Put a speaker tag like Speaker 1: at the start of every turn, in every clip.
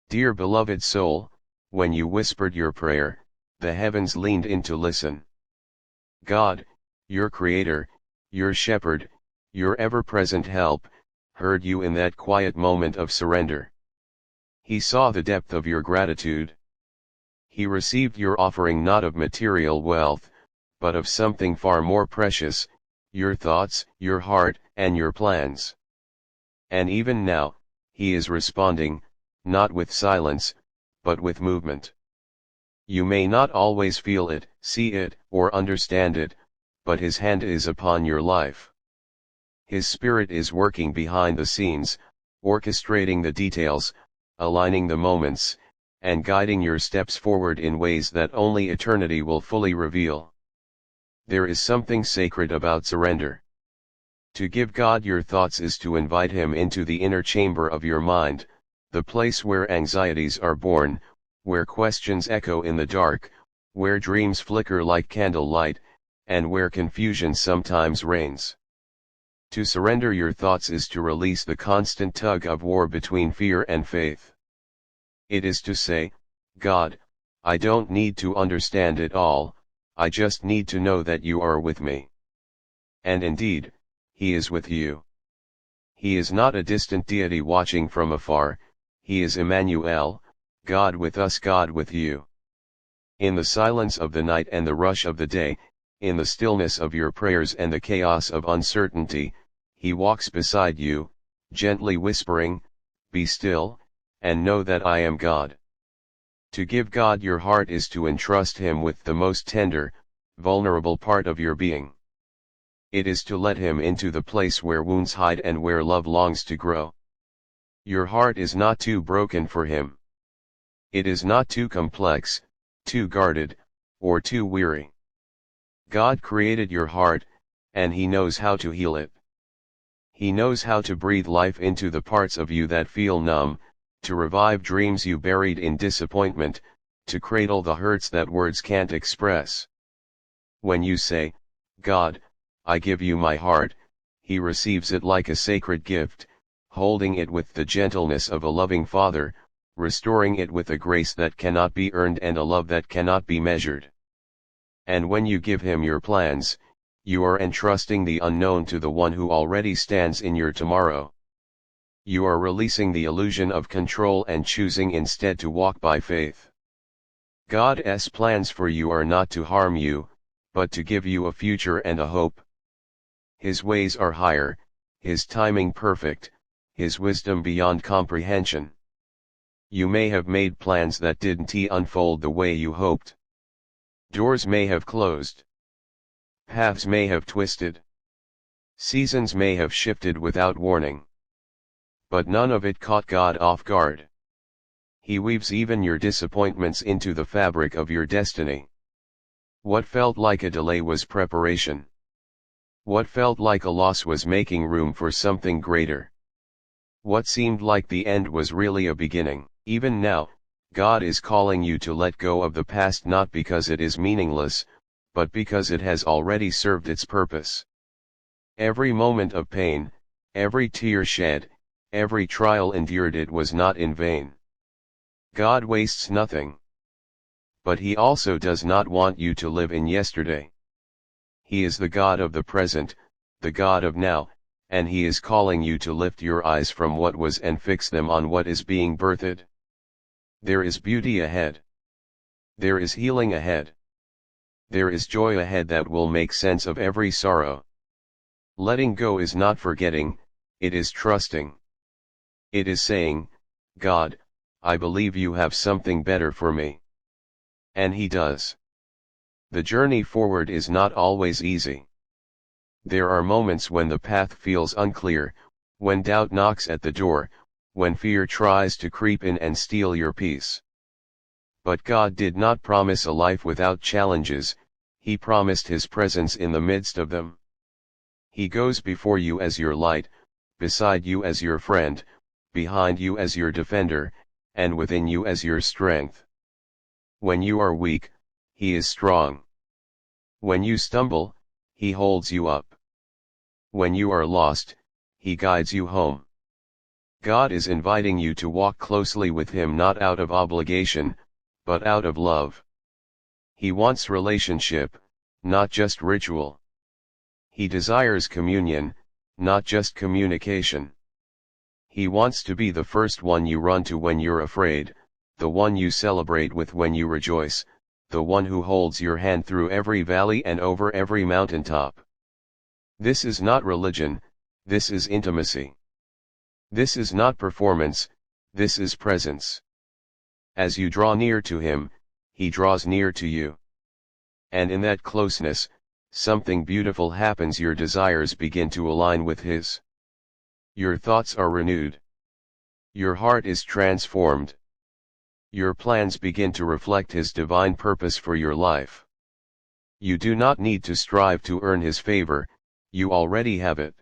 Speaker 1: Dear beloved soul, when you whispered your prayer, the heavens leaned in to listen. God, your Creator, your Shepherd, your ever-present help, heard you in that quiet moment of surrender. He saw the depth of your gratitude. He received your offering not of material wealth, but of something far more precious, your thoughts, your heart, and your plans. And even now, He is responding, not with silence, but with movement. You may not always feel it, see it, or understand it, but His hand is upon your life. His Spirit is working behind the scenes, orchestrating the details, aligning the moments, and guiding your steps forward in ways that only eternity will fully reveal. There is something sacred about surrender. To give God your thoughts is to invite Him into the inner chamber of your mind, the place where anxieties are born, where questions echo in the dark, where dreams flicker like candlelight, and where confusion sometimes reigns. To surrender your thoughts is to release the constant tug of war between fear and faith. It is to say, God, I don't need to understand it all, I just need to know that you are with me. And indeed, He is with you. He is not a distant deity watching from afar, He is Emmanuel, God with us, God with you. In the silence of the night and the rush of the day, in the stillness of your prayers and the chaos of uncertainty, He walks beside you, gently whispering, "Be still, and know that I am God." To give God your heart is to entrust Him with the most tender, vulnerable part of your being. It is to let Him into the place where wounds hide and where love longs to grow. Your heart is not too broken for Him. It is not too complex, too guarded, or too weary. God created your heart, and He knows how to heal it. He knows how to breathe life into the parts of you that feel numb, to revive dreams you buried in disappointment, to cradle the hurts that words can't express. When you say, God, I give you my heart, He receives it like a sacred gift, holding it with the gentleness of a loving father, restoring it with a grace that cannot be earned and a love that cannot be measured. And when you give Him your plans, you are entrusting the unknown to the one who already stands in your tomorrow. You are releasing the illusion of control and choosing instead to walk by faith. God's plans for you are not to harm you, but to give you a future and a hope. His ways are higher, His timing perfect, His wisdom beyond comprehension. You may have made plans that didn't unfold the way you hoped. Doors may have closed. Paths may have twisted. Seasons may have shifted without warning. But none of it caught God off guard. He weaves even your disappointments into the fabric of your destiny. What felt like a delay was preparation. What felt like a loss was making room for something greater. What seemed like the end was really a beginning. Even now, God is calling you to let go of the past, not because it is meaningless, but because it has already served its purpose. Every moment of pain, every tear shed, every trial endured, it was not in vain. God wastes nothing. But He also does not want you to live in yesterday. He is the God of the present, the God of now, and He is calling you to lift your eyes from what was and fix them on what is being birthed. There is beauty ahead. There is healing ahead. There is joy ahead that will make sense of every sorrow. Letting go is not forgetting, it is trusting. It is saying, God, I believe you have something better for me. And He does. The journey forward is not always easy. There are moments when the path feels unclear, when doubt knocks at the door, when fear tries to creep in and steal your peace. But God did not promise a life without challenges, He promised His presence in the midst of them. He goes before you as your light, beside you as your friend, behind you as your defender, and within you as your strength. When you are weak, He is strong. When you stumble, He holds you up. When you are lost, He guides you home. God is inviting you to walk closely with Him, not out of obligation, but out of love. He wants relationship, not just ritual. He desires communion, not just communication. He wants to be the first one you run to when you're afraid, the one you celebrate with when you rejoice, the one who holds your hand through every valley and over every mountaintop. This is not religion, this is intimacy. This is not performance, this is presence. As you draw near to Him, He draws near to you. And in that closeness, something beautiful happens. Your desires begin to align with His. Your thoughts are renewed. Your heart is transformed. Your plans begin to reflect His divine purpose for your life. You do not need to strive to earn His favor, you already have it.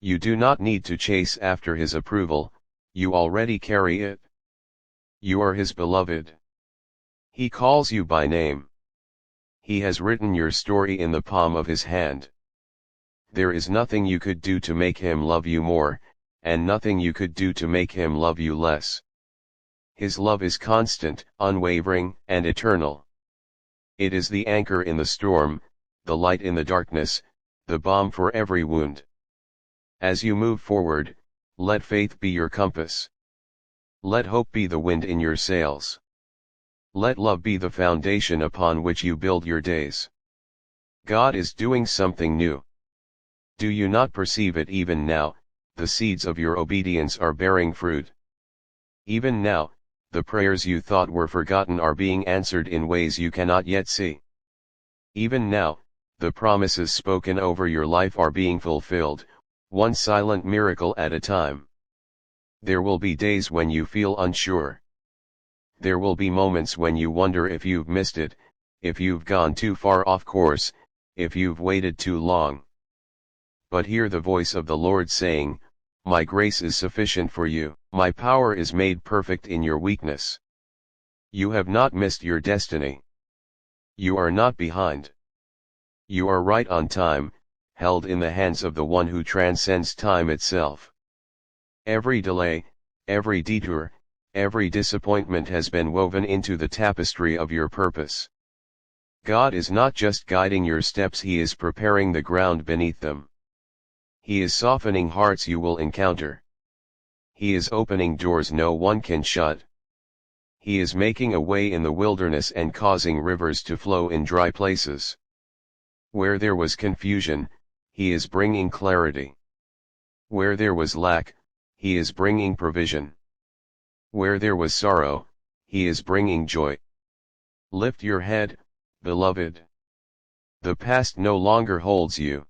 Speaker 1: You do not need to chase after His approval, you already carry it. You are His beloved. He calls you by name. He has written your story in the palm of His hand. There is nothing you could do to make Him love you more, and nothing you could do to make Him love you less. His love is constant, unwavering, and eternal. It is the anchor in the storm, the light in the darkness, the balm for every wound. As you move forward, let faith be your compass. Let hope be the wind in your sails. Let love be the foundation upon which you build your days. God is doing something new. Do you not perceive it? Even now, the seeds of your obedience are bearing fruit. Even now, the prayers you thought were forgotten are being answered in ways you cannot yet see. Even now, the promises spoken over your life are being fulfilled, one silent miracle at a time. There will be days when you feel unsure. There will be moments when you wonder if you've missed it, if you've gone too far off course, if you've waited too long. But hear the voice of the Lord saying, "My grace is sufficient for you, my power is made perfect in your weakness." You have not missed your destiny. You are not behind. You are right on time, held in the hands of the one who transcends time itself. Every delay, every detour, every disappointment has been woven into the tapestry of your purpose. God is not just guiding your steps, He is preparing the ground beneath them. He is softening hearts you will encounter. He is opening doors no one can shut. He is making a way in the wilderness and causing rivers to flow in dry places. Where there was confusion, He is bringing clarity. Where there was lack, He is bringing provision. Where there was sorrow, He is bringing joy. Lift your head, beloved. The past no longer holds you.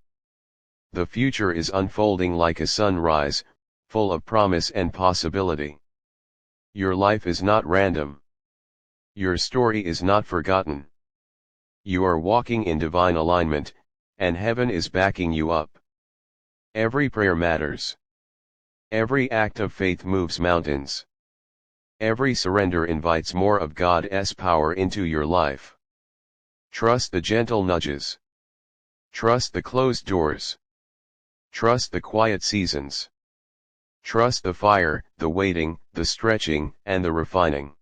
Speaker 1: The future is unfolding like a sunrise, full of promise and possibility. Your life is not random. Your story is not forgotten. You are walking in divine alignment, and heaven is backing you up. Every prayer matters. Every act of faith moves mountains. Every surrender invites more of God's power into your life. Trust the gentle nudges. Trust the closed doors. Trust the quiet seasons. Trust the fire, the waiting, the stretching, and the refining.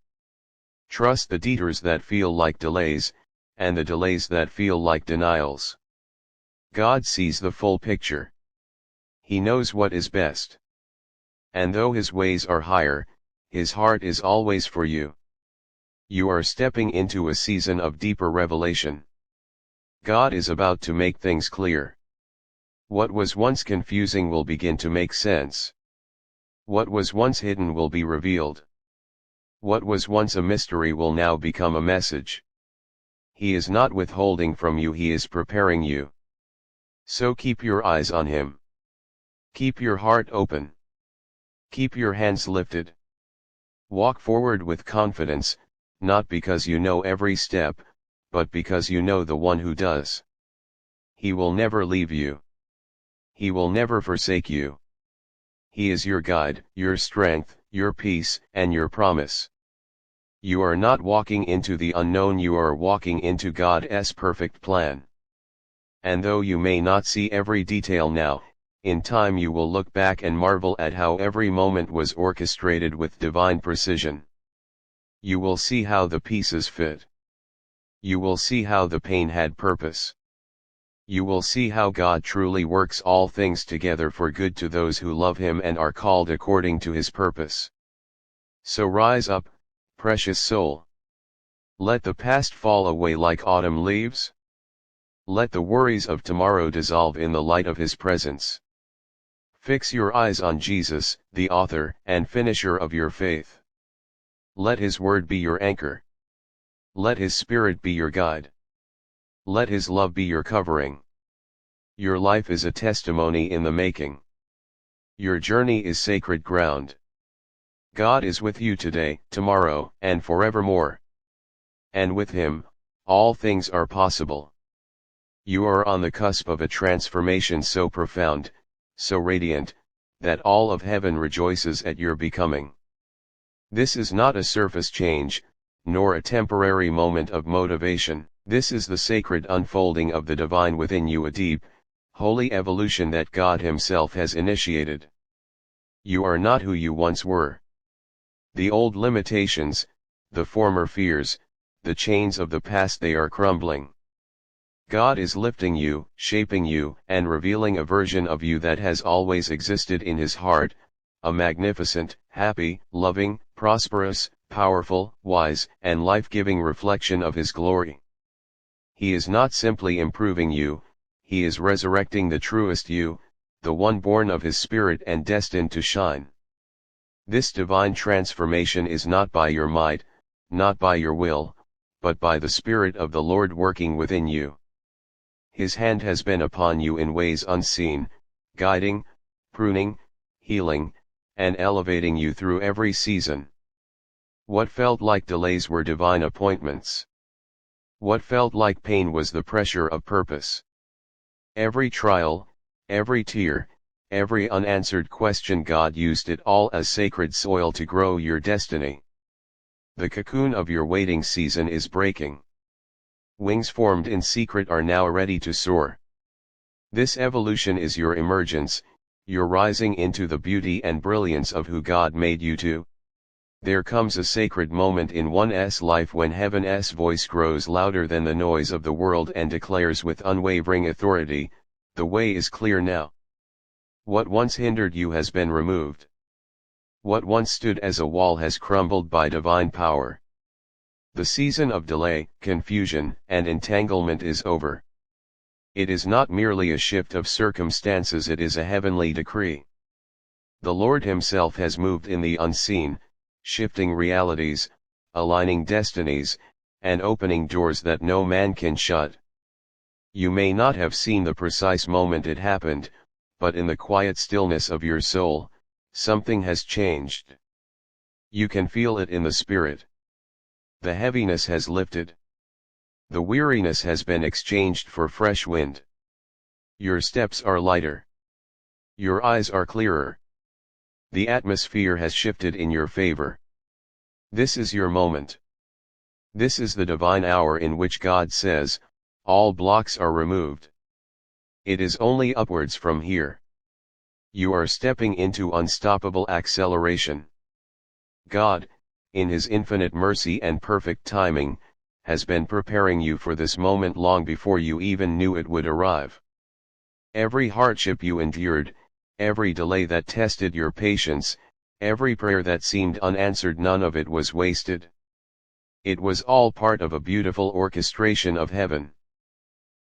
Speaker 1: Trust the detours that feel like delays, and the delays that feel like denials. God sees the full picture. He knows what is best. And though His ways are higher, His heart is always for you. You are stepping into a season of deeper revelation. God is about to make things clear. What was once confusing will begin to make sense. What was once hidden will be revealed. What was once a mystery will now become a message. He is not withholding from you, He is preparing you. So keep your eyes on Him. Keep your heart open. Keep your hands lifted. Walk forward with confidence, not because you know every step, but because you know the one who does. He will never leave you. He will never forsake you. He is your guide, your strength, your peace, and your promise. You are not walking into the unknown, you are walking into God's perfect plan. And though you may not see every detail now, In time you will look back and marvel at how every moment was orchestrated with divine precision. You will see how the pieces fit. You will see how the pain had purpose. You will see how God truly works all things together for good to those who love Him and are called according to His purpose. So rise up, precious soul. Let the past fall away like autumn leaves. Let the worries of tomorrow dissolve in the light of His presence. Fix your eyes on Jesus, the author and finisher of your faith. Let His word be your anchor. Let His Spirit be your guide. Let His love be your covering. Your life is a testimony in the making. Your journey is sacred ground. God is with you today, tomorrow, and forevermore. And with Him, all things are possible. You are on the cusp of a transformation so profound, so radiant, that all of heaven rejoices at your becoming. This is not a surface change, nor a temporary moment of motivation. This is the sacred unfolding of the divine within you, a deep, holy evolution that God Himself has initiated. You are not who you once were. The old limitations, the former fears, the chains of the past, they are crumbling. God is lifting you, shaping you, and revealing a version of you that has always existed in His heart, a magnificent, happy, loving, prosperous, powerful, wise, and life-giving reflection of His glory. He is not simply improving you, He is resurrecting the truest you, the one born of His Spirit and destined to shine. This divine transformation is not by your might, not by your will, but by the Spirit of the Lord working within you. His hand has been upon you in ways unseen, guiding, pruning, healing, and elevating you through every season. What felt like delays were divine appointments. What felt like pain was the pressure of purpose. Every trial, every tear, every unanswered question, God used it all as sacred soil to grow your destiny. The cocoon of your waiting season is breaking. Wings formed in secret are now ready to soar. This evolution is your emergence, your rising into the beauty and brilliance of who God made you to. There comes a sacred moment in one's life when heaven's voice grows louder than the noise of the world and declares with unwavering authority, "The way is clear now." What once hindered you has been removed. What once stood as a wall has crumbled by divine power. The season of delay, confusion, and entanglement is over. It is not merely a shift of circumstances, it is a heavenly decree. The Lord Himself has moved in the unseen, shifting realities, aligning destinies, and opening doors that no man can shut. You may not have seen the precise moment it happened, but in the quiet stillness of your soul, something has changed. You can feel it in the spirit. The heaviness has lifted. The weariness has been exchanged for fresh wind. Your steps are lighter. Your eyes are clearer. The atmosphere has shifted in your favor. This is your moment. This is the divine hour in which God says, all blocks are removed. It is only upwards from here. You are stepping into unstoppable acceleration. God, in His infinite mercy and perfect timing, has been preparing you for this moment long before you even knew it would arrive. Every hardship you endured, every delay that tested your patience, every prayer that seemed unanswered, none of it was wasted. It was all part of a beautiful orchestration of heaven.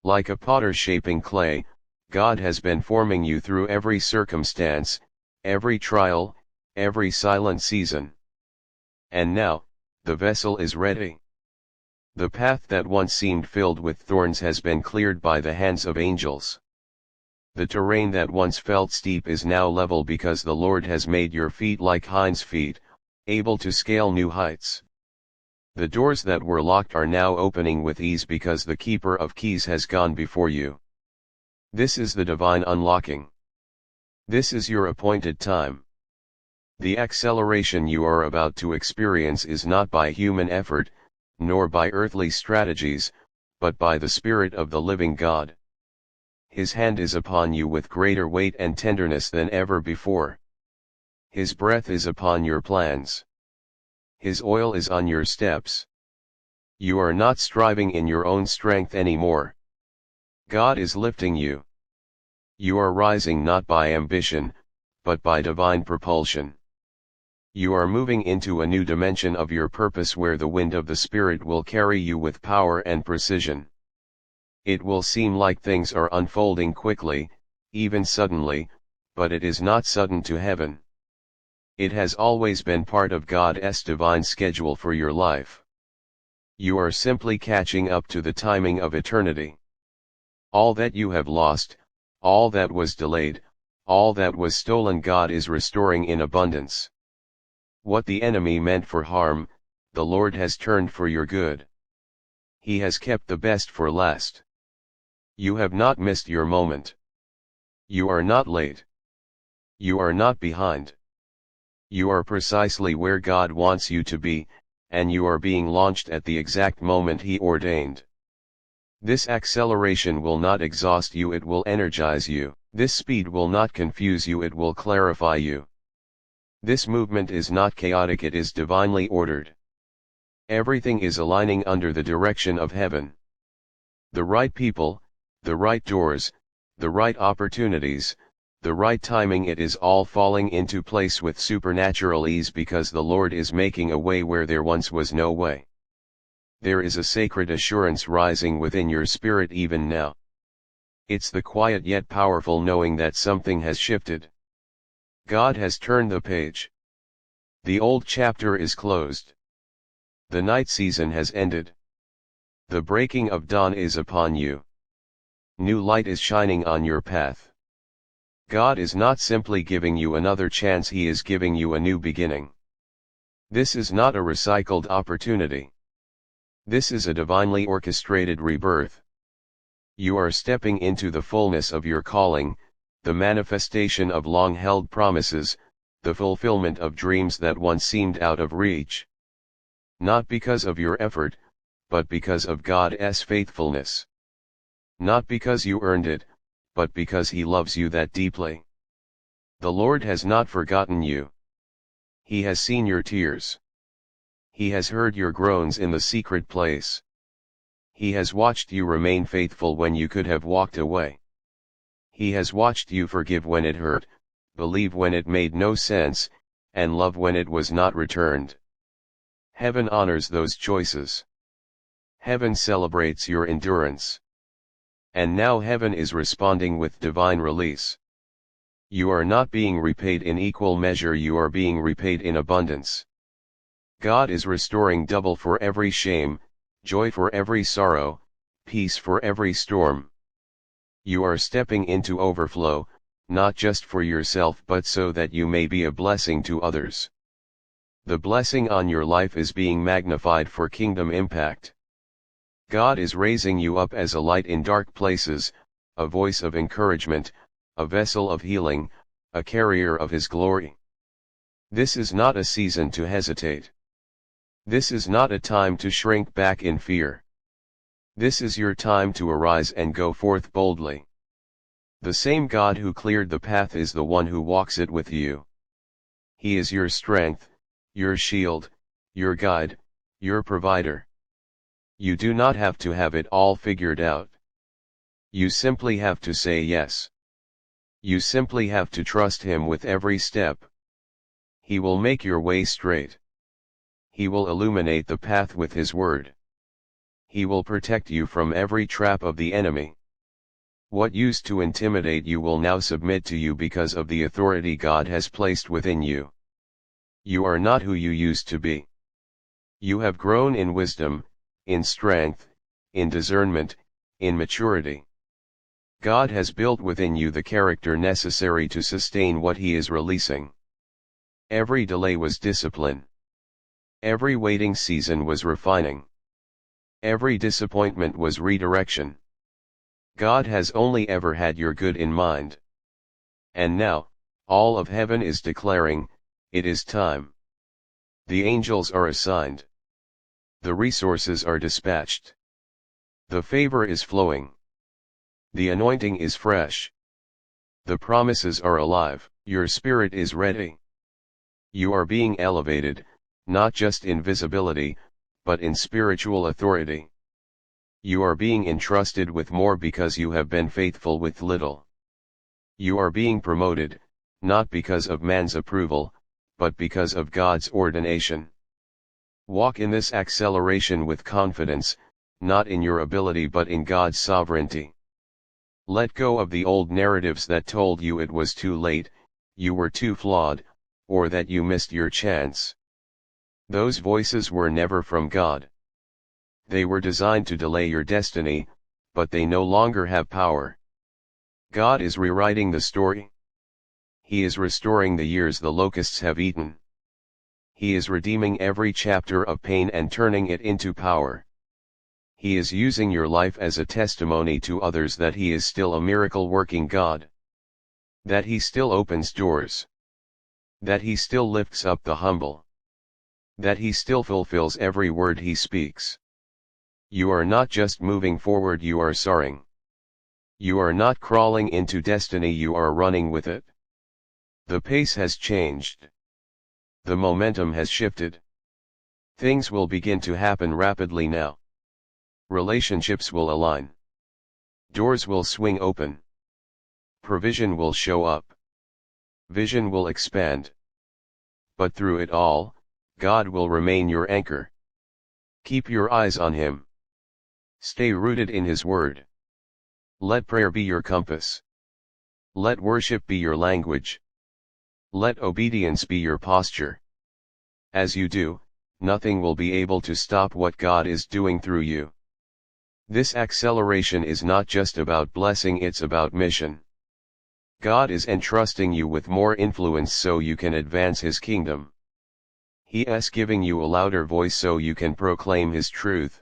Speaker 1: Like a potter shaping clay, God has been forming you through every circumstance, every trial, every silent season. And now, the vessel is ready. The path that once seemed filled with thorns has been cleared by the hands of angels. The terrain that once felt steep is now level because the Lord has made your feet like hinds' feet, able to scale new heights. The doors that were locked are now opening with ease because the keeper of keys has gone before you. This is the divine unlocking. This is your appointed time. The acceleration you are about to experience is not by human effort, nor by earthly strategies, but by the Spirit of the living God. His hand is upon you with greater weight and tenderness than ever before. His breath is upon your plans. His oil is on your steps. You are not striving in your own strength anymore. God is lifting you. You are rising not by ambition, but by divine propulsion. You are moving into a new dimension of your purpose where the wind of the Spirit will carry you with power and precision. It will seem like things are unfolding quickly, even suddenly, but it is not sudden to heaven. It has always been part of God's divine schedule for your life. You are simply catching up to the timing of eternity. All that you have lost, all that was delayed, all that was stolen, God is restoring in abundance. What the enemy meant for harm, the Lord has turned for your good. He has kept the best for last. You have not missed your moment. You are not late. You are not behind. You are precisely where God wants you to be, and you are being launched at the exact moment He ordained. This acceleration will not exhaust you, it will energize you. This speed will not confuse you, it will clarify you. This movement is not chaotic, it is divinely ordered. Everything is aligning under the direction of heaven. The right people, the right doors, the right opportunities, the right timing, it is all falling into place with supernatural ease because the Lord is making a way where there once was no way. There is a sacred assurance rising within your spirit even now. It's the quiet yet powerful knowing that something has shifted. God has turned the page. The old chapter is closed. The night season has ended. The breaking of dawn is upon you. New light is shining on your path. God is not simply giving you another chance, He is giving you a new beginning. This is not a recycled opportunity. This is a divinely orchestrated rebirth. You are stepping into the fullness of your calling, the manifestation of long-held promises, the fulfillment of dreams that once seemed out of reach. Not because of your effort, but because of God's faithfulness. Not because you earned it, but because He loves you that deeply. The Lord has not forgotten you. He has seen your tears. He has heard your groans in the secret place. He has watched you remain faithful when you could have walked away. He has watched you forgive when it hurt, believe when it made no sense, and love when it was not returned. Heaven honors those choices. Heaven celebrates your endurance. And now heaven is responding with divine release. You are not being repaid in equal measure, you are being repaid in abundance. God is restoring double for every shame, joy for every sorrow, peace for every storm. You are stepping into overflow, not just for yourself but so that you may be a blessing to others. The blessing on your life is being magnified for kingdom impact. God is raising you up as a light in dark places, a voice of encouragement, a vessel of healing, a carrier of His glory. This is not a season to hesitate. This is not a time to shrink back in fear. This is your time to arise and go forth boldly. The same God who cleared the path is the one who walks it with you. He is your strength, your shield, your guide, your provider. You do not have to have it all figured out. You simply have to say yes. You simply have to trust Him with every step. He will make your way straight. He will illuminate the path with His word. He will protect you from every trap of the enemy. What used to intimidate you will now submit to you because of the authority God has placed within you. You are not who you used to be. You have grown in wisdom, in strength, in discernment, in maturity. God has built within you the character necessary to sustain what He is releasing. Every delay was discipline. Every waiting season was refining. Every disappointment was redirection. God has only ever had your good in mind. And now, all of heaven is declaring, it is time. The angels are assigned. The resources are dispatched. The favor is flowing. The anointing is fresh. The promises are alive. Your spirit is ready. You are being elevated, not just in visibility, but in spiritual authority. You are being entrusted with more because you have been faithful with little. You are being promoted, not because of man's approval, but because of God's ordination. Walk in this acceleration with confidence, not in your ability but in God's sovereignty. Let go of the old narratives that told you it was too late, you were too flawed, or that you missed your chance. Those voices were never from God. They were designed to delay your destiny, but they no longer have power. God is rewriting the story. He is restoring the years the locusts have eaten. He is redeeming every chapter of pain and turning it into power. He is using your life as a testimony to others that He is still a miracle-working God. That He still opens doors. That He still lifts up the humble. That He still fulfills every word He speaks. You are not just moving forward, you are soaring. You are not crawling into destiny, you are running with it. The pace has changed. The momentum has shifted. Things will begin to happen rapidly now. Relationships will align. Doors will swing open. Provision will show up. Vision will expand. But through it all, God will remain your anchor. Keep your eyes on Him. Stay rooted in His Word. Let prayer be your compass. Let worship be your language. Let obedience be your posture. As you do, nothing will be able to stop what God is doing through you. This acceleration is not just about blessing, it's about mission. God is entrusting you with more influence so you can advance His kingdom. He is giving you a louder voice so you can proclaim His truth.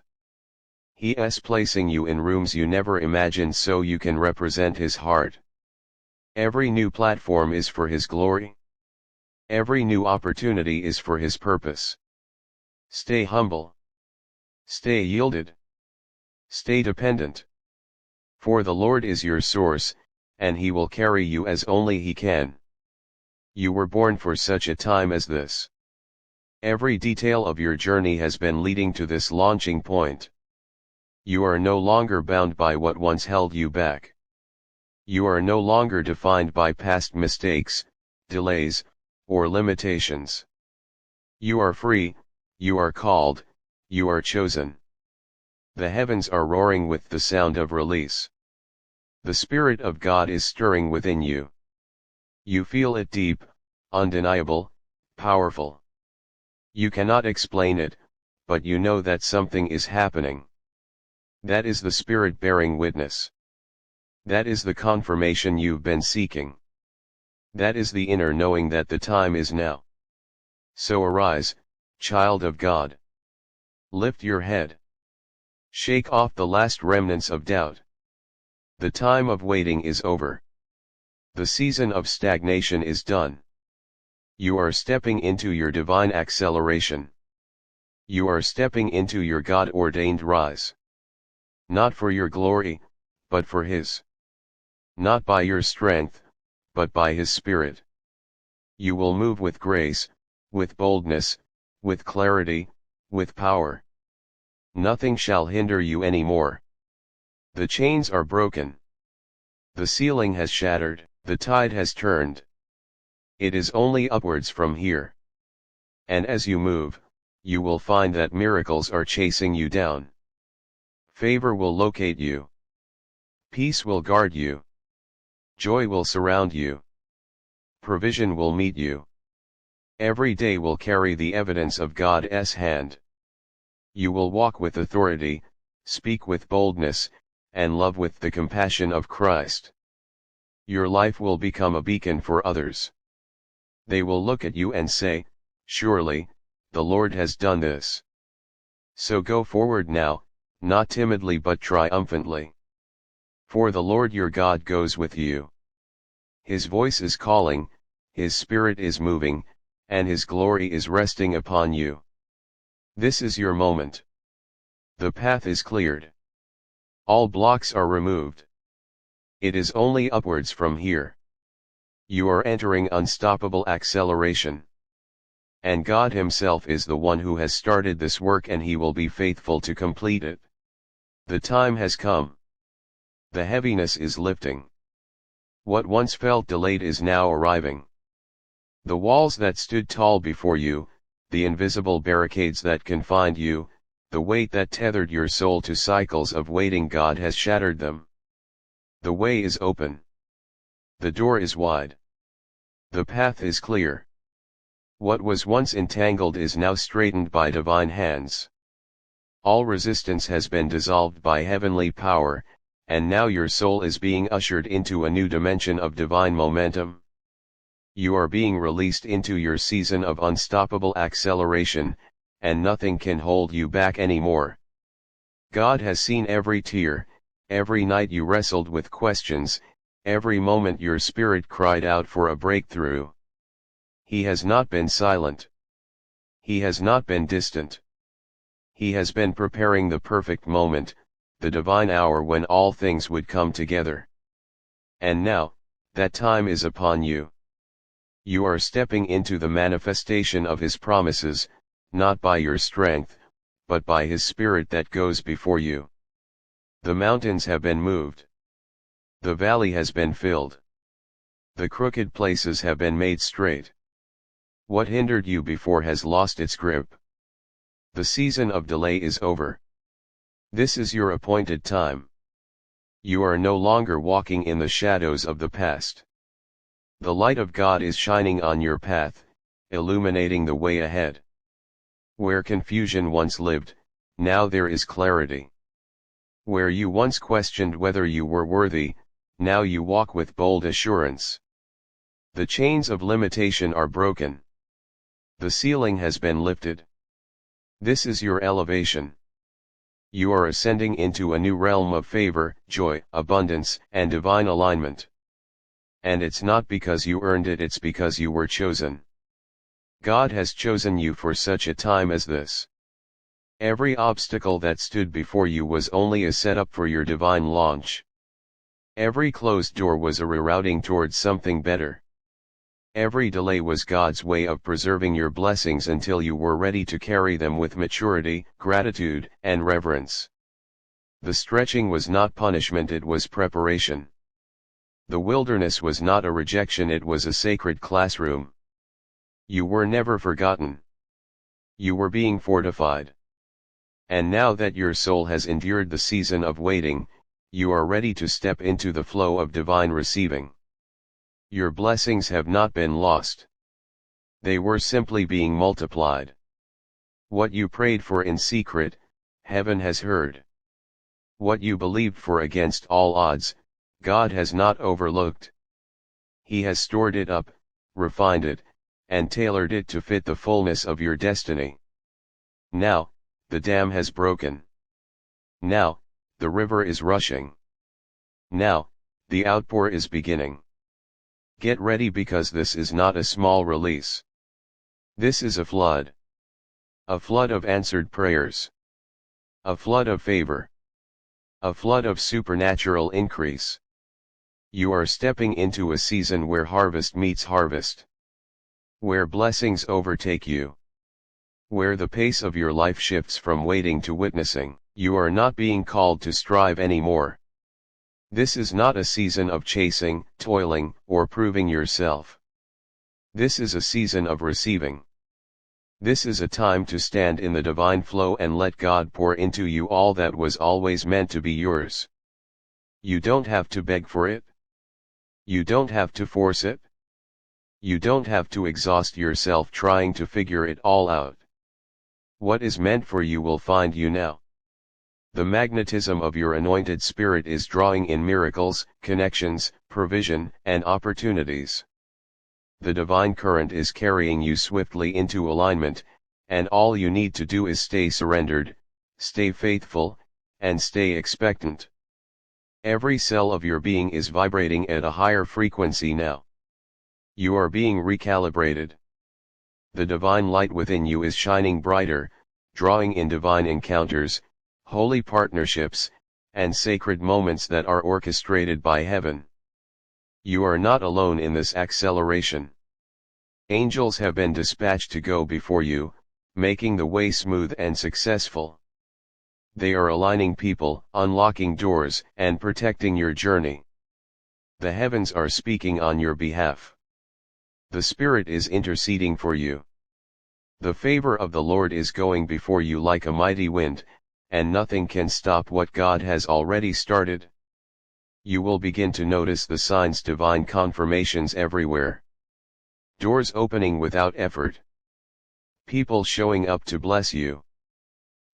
Speaker 1: He is placing you in rooms you never imagined so you can represent His heart. Every new platform is for His glory. Every new opportunity is for His purpose. Stay humble. Stay yielded. Stay dependent. For the Lord is your source, and He will carry you as only He can. You were born for such a time as this. Every detail of your journey has been leading to this launching point. You are no longer bound by what once held you back. You are no longer defined by past mistakes, delays, or limitations. You are free, you are called, you are chosen. The heavens are roaring with the sound of release. The Spirit of God is stirring within you. You feel it deep, undeniable, powerful. You cannot explain it, but you know that something is happening. That is the Spirit bearing witness. That is the confirmation you've been seeking. That is the inner knowing that the time is now. So arise, child of God. Lift your head. Shake off the last remnants of doubt. The time of waiting is over. The season of stagnation is done. You are stepping into your divine acceleration. You are stepping into your God-ordained rise. Not for your glory, but for His. Not by your strength, but by His Spirit. You will move with grace, with boldness, with clarity, with power. Nothing shall hinder you anymore. The chains are broken. The ceiling has shattered, the tide has turned. It is only upwards from here. And as you move, you will find that miracles are chasing you down. Favor will locate you. Peace will guard you. Joy will surround you. Provision will meet you. Every day will carry the evidence of God's hand. You will walk with authority, speak with boldness, and love with the compassion of Christ. Your life will become a beacon for others. They will look at you and say, "Surely, the Lord has done this." So go forward now, not timidly but triumphantly. For the Lord your God goes with you. His voice is calling, His Spirit is moving, and His glory is resting upon you. This is your moment. The path is cleared. All blocks are removed. It is only upwards from here. You are entering unstoppable acceleration. And God Himself is the one who has started this work, and He will be faithful to complete it. The time has come. The heaviness is lifting. What once felt delayed is now arriving. The walls that stood tall before you, the invisible barricades that confined you, the weight that tethered your soul to cycles of waiting, God has shattered them. The way is open. The door is wide. The path is clear. What was once entangled is now straightened by divine hands. All resistance has been dissolved by heavenly power, and now your soul is being ushered into a new dimension of divine momentum. You are being released into your season of unstoppable acceleration, and nothing can hold you back anymore. God has seen every tear, every night you wrestled with questions, every moment your spirit cried out for a breakthrough. He has not been silent. He has not been distant. He has been preparing the perfect moment, the divine hour when all things would come together. And now, that time is upon you. You are stepping into the manifestation of His promises, not by your strength, but by His Spirit that goes before you. The mountains have been moved. The valley has been filled. The crooked places have been made straight. What hindered you before has lost its grip. The season of delay is over. This is your appointed time. You are no longer walking in the shadows of the past. The light of God is shining on your path, illuminating the way ahead. Where confusion once lived, now there is clarity. Where you once questioned whether you were worthy, now you walk with bold assurance. The chains of limitation are broken. The ceiling has been lifted. This is your elevation. You are ascending into a new realm of favor, joy, abundance, and divine alignment. And it's not because you earned it, it's because you were chosen. God has chosen you for such a time as this. Every obstacle that stood before you was only a setup for your divine launch. Every closed door was a rerouting towards something better. Every delay was God's way of preserving your blessings until you were ready to carry them with maturity, gratitude, and reverence. The stretching was not punishment, it was preparation. The wilderness was not a rejection, it was a sacred classroom. You were never forgotten. You were being fortified. And now that your soul has endured the season of waiting, you are ready to step into the flow of divine receiving. Your blessings have not been lost. They were simply being multiplied. What you prayed for in secret, heaven has heard. What you believed for against all odds, God has not overlooked. He has stored it up, refined it, and tailored it to fit the fullness of your destiny. Now, the dam has broken. Now, the river is rushing. Now, the outpour is beginning. Get ready, because this is not a small release. This is a flood. A flood of answered prayers. A flood of favor. A flood of supernatural increase. You are stepping into a season where harvest meets harvest. Where blessings overtake you. Where the pace of your life shifts from waiting to witnessing. You are not being called to strive anymore. This is not a season of chasing, toiling, or proving yourself. This is a season of receiving. This is a time to stand in the divine flow and let God pour into you all that was always meant to be yours. You don't have to beg for it. You don't have to force it. You don't have to exhaust yourself trying to figure it all out. What is meant for you will find you now. The magnetism of your anointed spirit is drawing in miracles, connections, provision, and opportunities. The divine current is carrying you swiftly into alignment, and all you need to do is stay surrendered, stay faithful, and stay expectant. Every cell of your being is vibrating at a higher frequency now. You are being recalibrated. The divine light within you is shining brighter, drawing in divine encounters, holy partnerships, and sacred moments that are orchestrated by heaven. You are not alone in this acceleration. Angels have been dispatched to go before you, making the way smooth and successful. They are aligning people, unlocking doors, and protecting your journey. The heavens are speaking on your behalf. The Spirit is interceding for you. The favor of the Lord is going before you like a mighty wind, and nothing can stop what God has already started. You will begin to notice the signs, divine confirmations everywhere. Doors opening without effort. People showing up to bless you.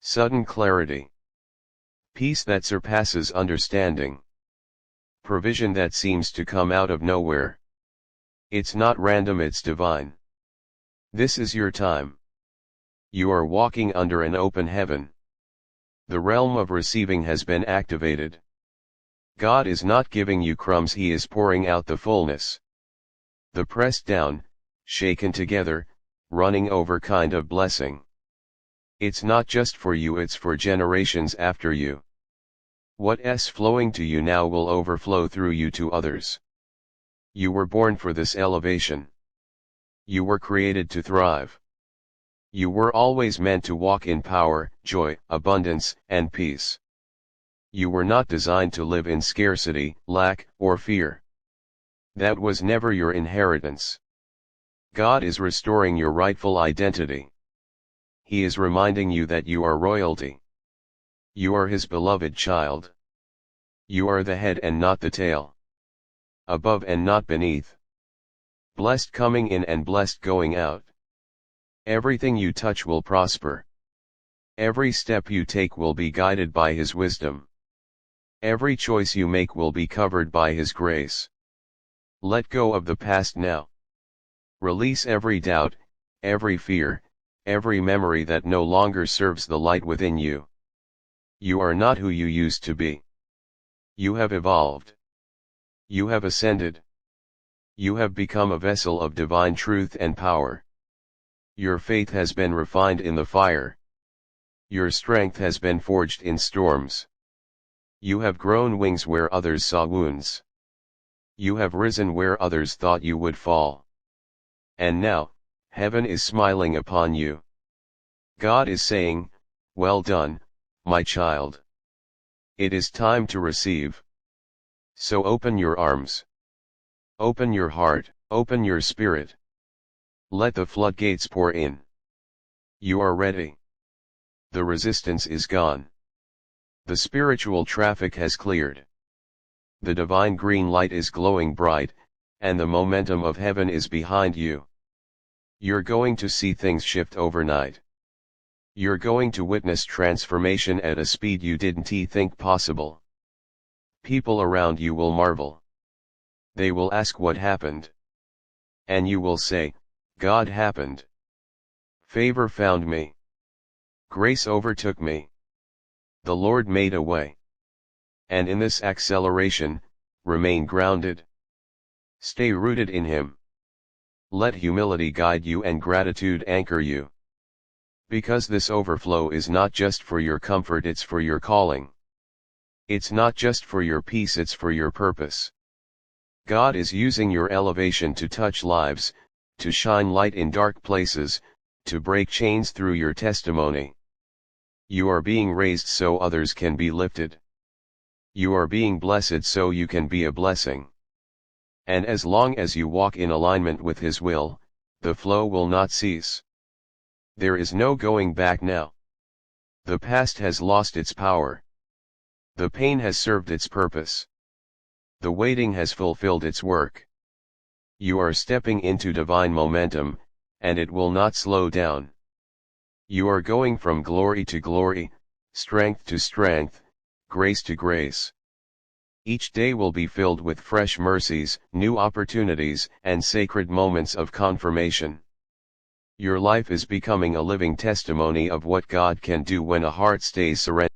Speaker 1: Sudden clarity. Peace that surpasses understanding. Provision that seems to come out of nowhere. It's not random, it's divine. This is your time. You are walking under an open heaven. The realm of receiving has been activated. God is not giving you crumbs, He is pouring out the fullness. The pressed down, shaken together, running over kind of blessing. It's not just for you, it's for generations after you. What's flowing to you now will overflow through you to others. You were born for this elevation. You were created to thrive. You were always meant to walk in power, joy, abundance, and peace. You were not designed to live in scarcity, lack, or fear. That was never your inheritance. God is restoring your rightful identity. He is reminding you that you are royalty. You are His beloved child. You are the head and not the tail. Above and not beneath. Blessed coming in and blessed going out. Everything you touch will prosper. Every step you take will be guided by His wisdom. Every choice you make will be covered by His grace. Let go of the past now. Release every doubt, every fear, every memory that no longer serves the light within you. You are not who you used to be. You have evolved. You have ascended. You have become a vessel of divine truth and power. Your faith has been refined in the fire. Your strength has been forged in storms. You have grown wings where others saw wounds. You have risen where others thought you would fall. And now, heaven is smiling upon you. God is saying, "Well done, my child." It is time to receive. So open your arms. Open your heart, open your spirit. Let the floodgates pour in. You are ready. The resistance is gone. The spiritual traffic has cleared. The divine green light is glowing bright, and the momentum of heaven is behind you. You're going to see things shift overnight. You're going to witness transformation at a speed you didn't think possible. People around you will marvel. They will ask what happened. And you will say, God happened. Favor found me. Grace overtook me. The Lord made a way. And in this acceleration, remain grounded. Stay rooted in Him. Let humility guide you and gratitude anchor you. Because this overflow is not just for your comfort, it's for your calling. It's not just for your peace, it's for your purpose. God is using your elevation to touch lives, to shine light in dark places, to break chains through your testimony. You are being raised so others can be lifted. You are being blessed so you can be a blessing. And as long as you walk in alignment with His will, the flow will not cease. There is no going back now. The past has lost its power. The pain has served its purpose. The waiting has fulfilled its work. You are stepping into divine momentum, and it will not slow down. You are going from glory to glory, strength to strength, grace to grace. Each day will be filled with fresh mercies, new opportunities, and sacred moments of confirmation. Your life is becoming a living testimony of what God can do when a heart stays surrendered.